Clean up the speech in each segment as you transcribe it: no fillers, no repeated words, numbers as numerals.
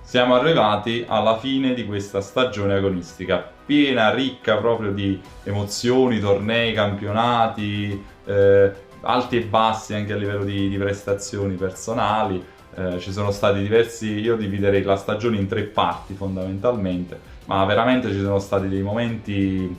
Siamo arrivati alla fine di questa stagione agonistica, piena, ricca proprio di emozioni, tornei, campionati, alti e bassi anche a livello di prestazioni personali. Ci sono stati diversi, io dividerei la stagione in 3 parti fondamentalmente, ma veramente ci sono stati dei momenti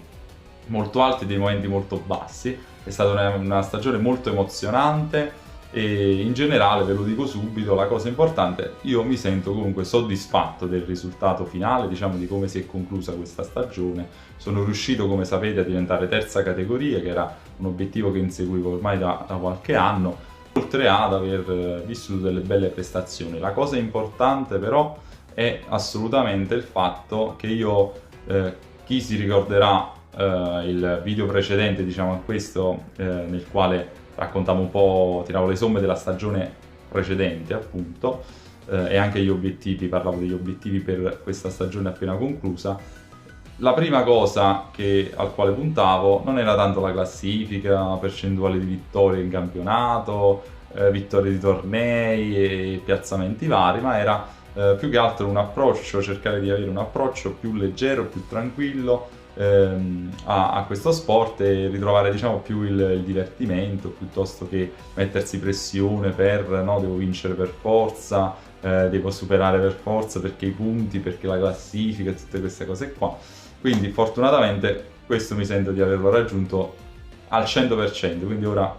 molto alti e dei momenti molto bassi. È stata una stagione molto emozionante e in generale, ve lo dico subito, la cosa importante, io mi sento comunque soddisfatto del risultato finale, diciamo di come si è conclusa questa stagione. Sono riuscito, come sapete, a diventare terza categoria, che era un obiettivo che inseguivo ormai da qualche anno, oltre ad aver vissuto delle belle prestazioni. La cosa importante però è assolutamente il fatto che io, chi si ricorderà il video precedente, diciamo a questo, nel quale raccontavo un po', tiravo le somme della stagione precedente appunto, e anche gli obiettivi, parlavo degli obiettivi per questa stagione appena conclusa. La prima cosa al quale puntavo non era tanto la classifica, percentuale di vittorie in campionato, vittorie di tornei e piazzamenti vari, ma era più che altro un approccio, cercare di avere un approccio più leggero, più tranquillo a questo sport e ritrovare, diciamo, più il divertimento piuttosto che mettersi pressione per no, devo vincere per forza, devo superare per forza perché i punti, perché la classifica, tutte queste cose qua. Quindi fortunatamente questo mi sento di averlo raggiunto al 100%, quindi ora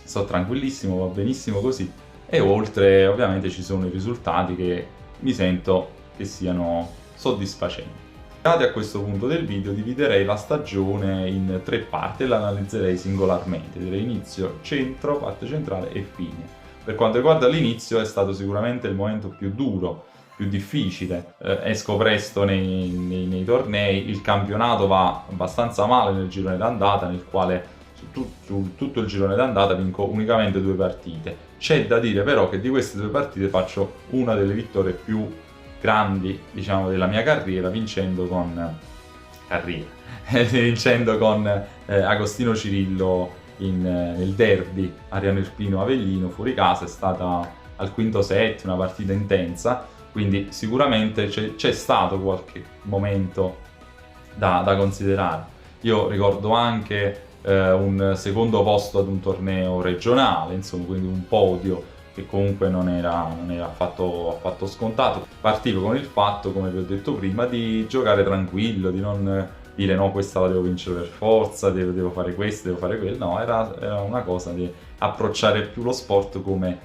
sto tranquillissimo, va benissimo così, e oltre ovviamente ci sono i risultati che mi sento che siano soddisfacenti. A questo punto del video dividerei la stagione in 3 parti e la analizzerei singolarmente, direi inizio, centro, parte centrale e fine. Per quanto riguarda l'inizio è stato sicuramente il momento più duro, più difficile, esco presto nei tornei, il campionato va abbastanza male nel girone d'andata, nel quale su tutto il girone d'andata vinco unicamente 2 partite. C'è da dire però che di queste 2 partite faccio una delle vittorie più grandi, diciamo, della mia carriera, vincendo con Agostino Cirillo nel derby Ariano Irpino Avellino fuori casa. È stata al quinto set una partita intensa, quindi sicuramente c'è stato qualche momento da considerare. Io ricordo anche un secondo posto ad un torneo regionale, insomma, quindi un podio che comunque non era affatto scontato. Partivo con il fatto, come vi ho detto prima, di giocare tranquillo, di non dire no, questa la devo vincere per forza, devo fare questo, devo fare quello. No, era una cosa di approcciare più lo sport come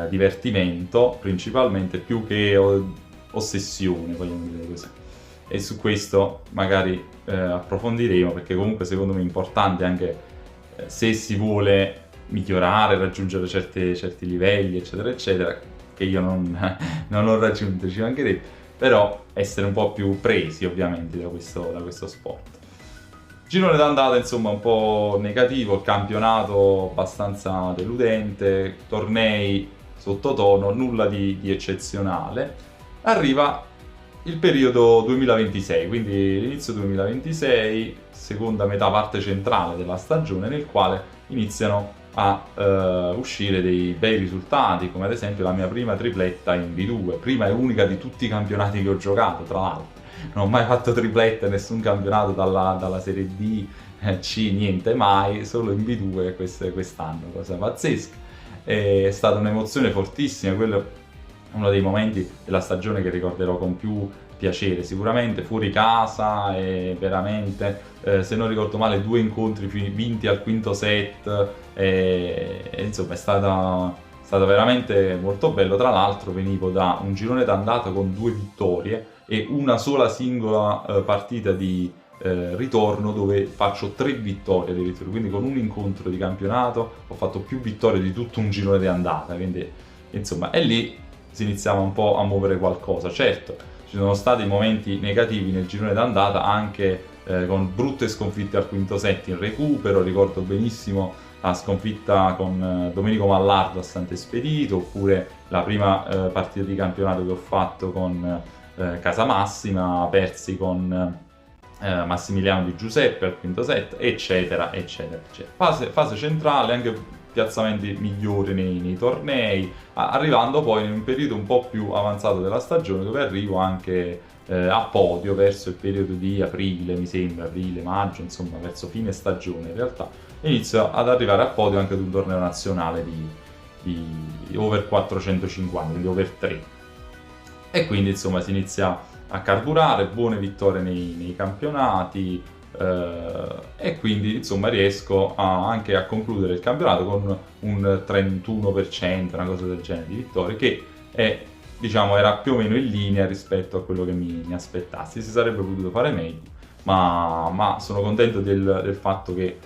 divertimento, principalmente, più che ossessione, vogliamo dire così. E su questo magari approfondiremo, perché comunque secondo me è importante anche se si vuole migliorare, raggiungere certi livelli, eccetera, eccetera, che io non ho raggiunto, ci mancherebbe, però essere un po' più presi ovviamente da questo sport. Girone d'andata insomma un po' negativo, il campionato abbastanza deludente, tornei sottotono, nulla di eccezionale. Arriva il periodo 2026, quindi l'inizio 2026, seconda metà, parte centrale della stagione, nel quale iniziano a uscire dei bei risultati, come ad esempio la mia prima tripletta in B2, prima e unica di tutti i campionati che ho giocato, tra l'altro. Non ho mai fatto tripletta in nessun campionato dalla serie D, C, niente mai, solo in B2 quest'anno, cosa pazzesca. È stata un'emozione fortissima, quello è uno dei momenti della stagione che ricorderò con più piacere, sicuramente fuori casa e veramente, se non ricordo male, 2 incontri vinti al quinto set, e insomma è stato veramente molto bello. Tra l'altro venivo da un girone d'andata con 2 vittorie e una sola singola partita di ritorno dove faccio 3 vittorie addirittura, quindi con un incontro di campionato ho fatto più vittorie di tutto un girone di andata, quindi insomma, e lì si iniziava un po' a muovere qualcosa. Certo, ci sono stati momenti negativi nel girone d'andata, anche con brutte sconfitte al quinto set in recupero. Ricordo benissimo la sconfitta con Domenico Mallardo a Sant'Espedito, oppure la prima partita di campionato che ho fatto con Casamassima, persi con Massimiliano Di Giuseppe al quinto set, eccetera, eccetera, eccetera. Fase centrale, anche piazzamenti migliori nei tornei, arrivando poi in un periodo un po' più avanzato della stagione dove arrivo anche a podio verso il periodo di aprile, mi sembra, aprile, maggio, insomma verso fine stagione in realtà, inizio ad arrivare a podio anche ad un torneo nazionale di over 450, quindi over 3. E quindi insomma si inizia a carburare, buone vittorie nei campionati, e quindi insomma riesco anche a concludere il campionato con un 31%, una cosa del genere di vittorie, che è, diciamo, era più o meno in linea rispetto a quello che mi aspettassi. Si sarebbe potuto fare meglio, ma sono contento del fatto che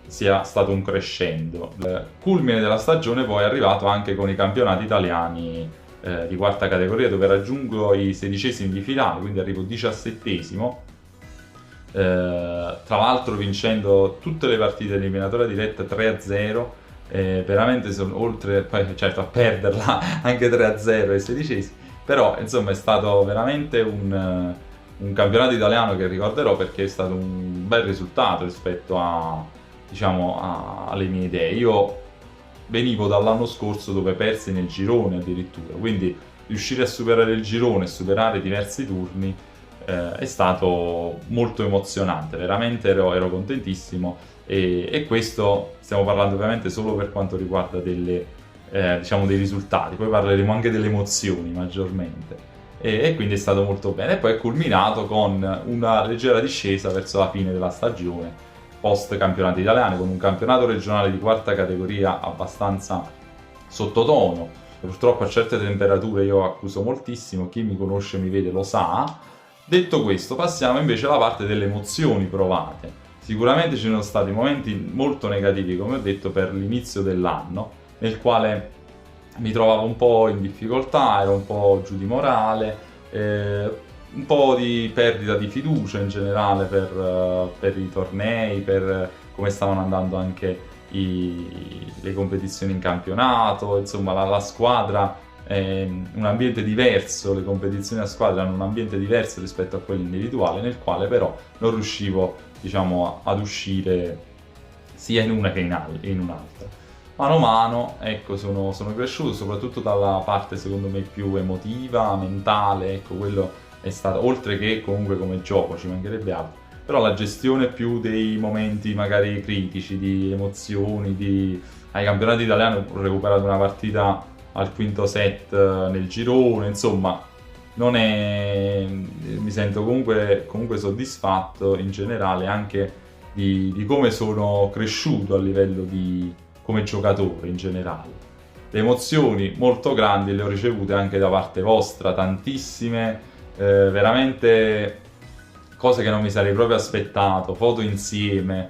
sia stato un crescendo. Il culmine della stagione poi è arrivato anche con i campionati italiani di quarta categoria, dove raggiungo i 16esimi di finale, quindi arrivo 17esimo. Tra l'altro vincendo tutte le partite eliminatorie dirette 3-0, veramente sono oltre, poi certo a perderla anche 3-0 ai 16esimi, però insomma è stato veramente un campionato italiano che ricorderò, perché è stato un bel risultato rispetto alle mie idee. Io venivo dall'anno scorso dove persi nel girone addirittura, quindi riuscire a superare il girone e superare diversi turni è stato molto emozionante, veramente ero contentissimo, e questo stiamo parlando ovviamente solo per quanto riguarda dei risultati, poi parleremo anche delle emozioni maggiormente, e quindi è stato molto bene. E poi è culminato con una leggera discesa verso la fine della stagione post campionati italiani, con un campionato regionale di quarta categoria abbastanza sottotono. Purtroppo a certe temperature io accuso moltissimo, chi mi conosce mi vede lo sa. Detto questo, passiamo invece alla parte delle emozioni provate. Sicuramente ci sono stati momenti molto negativi, come ho detto, per l'inizio dell'anno, nel quale mi trovavo un po' in difficoltà, ero un po' giù di morale, un po' di perdita di fiducia in generale per i tornei, per come stavano andando anche le competizioni in campionato, insomma la squadra è un ambiente diverso, le competizioni a squadra hanno un ambiente diverso rispetto a quello individuale, nel quale però non riuscivo, diciamo, ad uscire sia in una che in un'altra. Mano a mano, ecco, sono cresciuto, soprattutto dalla parte secondo me più emotiva, mentale, ecco, quello è stato, oltre che comunque come gioco, ci mancherebbe altro, però la gestione più dei momenti magari critici, di emozioni, ai campionati italiani ho recuperato una partita al quinto set nel girone, insomma, mi sento comunque soddisfatto in generale anche di come sono cresciuto a livello come giocatore in generale. Le emozioni molto grandi le ho ricevute anche da parte vostra, tantissime, veramente cose che non mi sarei proprio aspettato, foto insieme,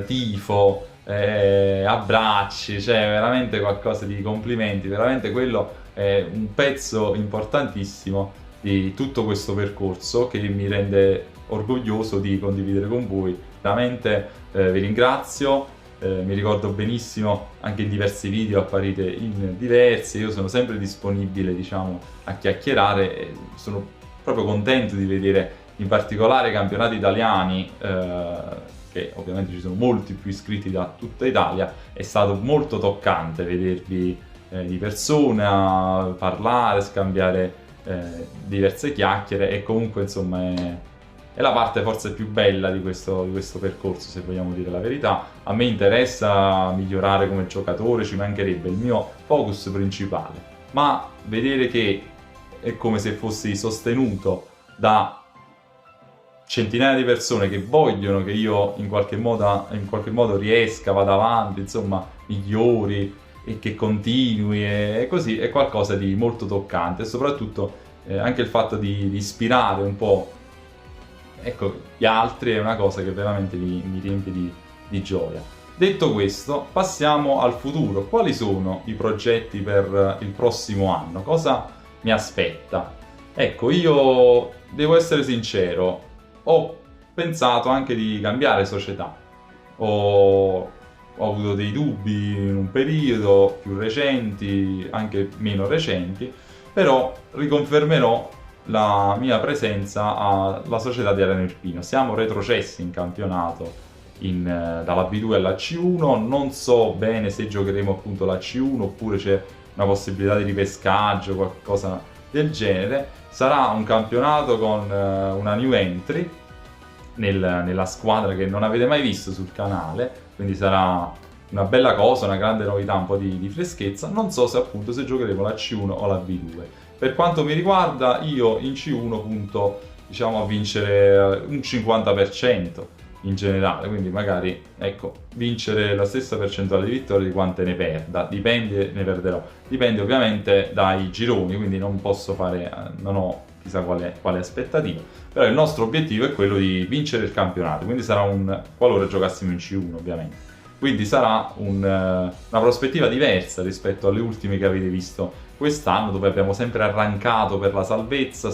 tifo, abbracci, cioè veramente qualcosa di complimenti, veramente quello è un pezzo importantissimo di tutto questo percorso che mi rende orgoglioso di condividere con voi. Veramente vi ringrazio. Mi ricordo benissimo anche in diversi video apparite in diversi, io sono sempre disponibile, diciamo, a chiacchierare, e sono proprio contento di vedere in particolare i campionati italiani, che ovviamente ci sono molti più iscritti da tutta Italia. È stato molto toccante vedervi di persona, parlare, scambiare diverse chiacchiere, e comunque insomma è la parte forse più bella di questo percorso, se vogliamo dire la verità. A me interessa migliorare come giocatore, ci mancherebbe, il mio focus principale, ma vedere che è come se fossi sostenuto da centinaia di persone che vogliono che io in qualche modo riesca, vada avanti, insomma, migliori e che continui, e così è qualcosa di molto toccante, e soprattutto anche il fatto di ispirare un po', ecco, gli altri è una cosa che veramente mi riempie di gioia. Detto questo, passiamo al futuro. Quali sono i progetti per il prossimo anno? Cosa mi aspetta? Ecco, io devo essere sincero, ho pensato anche di cambiare società. Ho avuto dei dubbi in un periodo, più recenti, anche meno recenti, però riconfermerò la mia presenza alla società di Ariano Irpino. Siamo retrocessi in campionato dalla B2 alla C1. Non so bene se giocheremo appunto la C1 oppure c'è una possibilità di ripescaggio, qualcosa del genere. Sarà un campionato con una new entry nella squadra che non avete mai visto sul canale, quindi sarà una bella cosa, una grande novità, un po' di freschezza. Non so se appunto se giocheremo la C1 o la B2. Per quanto mi riguarda, io in C1 punto, diciamo, a vincere un 50% in generale, quindi magari, ecco, vincere la stessa percentuale di vittorie di quante ne perda, dipende, ne perderò, dipende ovviamente dai gironi, quindi non posso fare, non ho chissà quale aspettativa, però il nostro obiettivo è quello di vincere il campionato, quindi sarà qualora giocassimo in C1 ovviamente, quindi sarà una prospettiva diversa rispetto alle ultime che avete visto quest'anno, dove abbiamo sempre arrancato per la salvezza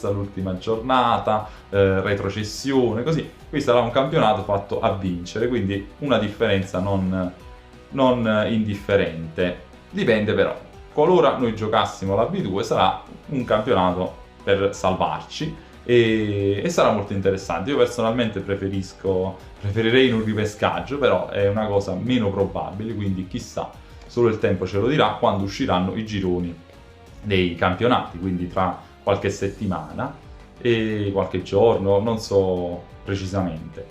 all'ultima giornata, retrocessione, così. Qui sarà un campionato fatto a vincere, quindi una differenza non indifferente. Dipende però, qualora noi giocassimo la B2 sarà un campionato per salvarci e sarà molto interessante. Io personalmente preferirei in un ripescaggio, però è una cosa meno probabile, quindi chissà. Solo il tempo ce lo dirà quando usciranno i gironi dei campionati, quindi tra qualche settimana e qualche giorno, non so precisamente.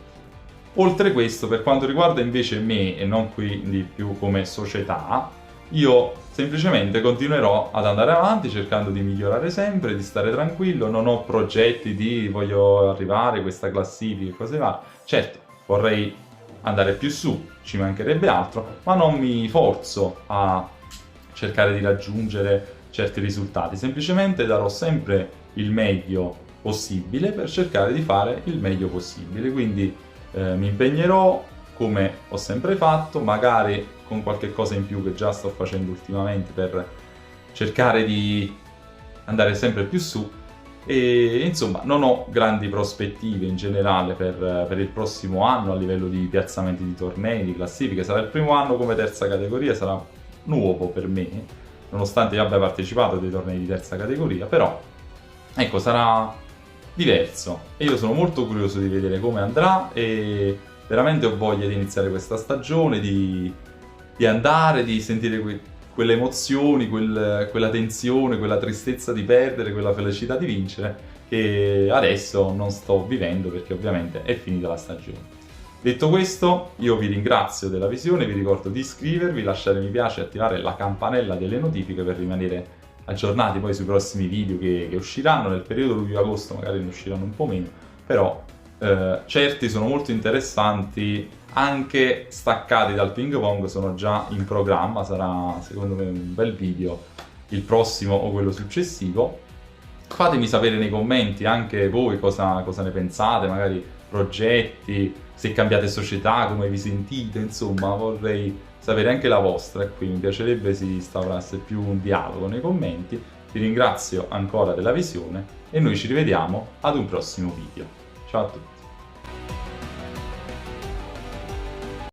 Oltre questo, per quanto riguarda invece me e non quindi più come società, io semplicemente continuerò ad andare avanti cercando di migliorare sempre, di stare tranquillo, non ho progetti di voglio arrivare a questa classifica e cose varie. Certo, vorrei andare più su, ci mancherebbe altro, ma non mi forzo a cercare di raggiungere certi risultati, semplicemente darò sempre il meglio possibile per cercare di fare il meglio possibile, quindi mi impegnerò come ho sempre fatto, magari con qualche cosa in più che già sto facendo ultimamente per cercare di andare sempre più su. E insomma non ho grandi prospettive in generale per il prossimo anno a livello di piazzamenti di tornei, di classifiche. Sarà il primo anno come terza categoria, sarà nuovo per me, nonostante io abbia partecipato a dei tornei di terza categoria, però ecco, sarà diverso e io sono molto curioso di vedere come andrà e veramente ho voglia di iniziare questa stagione, di andare, di sentire quelle emozioni, quella tensione, quella tristezza di perdere, quella felicità di vincere che adesso non sto vivendo perché ovviamente è finita la stagione. Detto questo, io vi ringrazio della visione, vi ricordo di iscrivervi, lasciare mi piace e attivare la campanella delle notifiche per rimanere aggiornati poi sui prossimi video che usciranno. Nel periodo luglio-agosto magari ne usciranno un po' meno, però certi sono molto interessanti, anche staccati dal ping pong sono già in programma, sarà secondo me un bel video il prossimo o quello successivo. Fatemi sapere nei commenti anche voi cosa ne pensate, magari progetti, se cambiate società, come vi sentite, insomma vorrei sapere anche la vostra e qui mi piacerebbe si instaurasse più un dialogo nei commenti. Vi ringrazio ancora della visione e noi ci rivediamo ad un prossimo video. Ciao a tutti!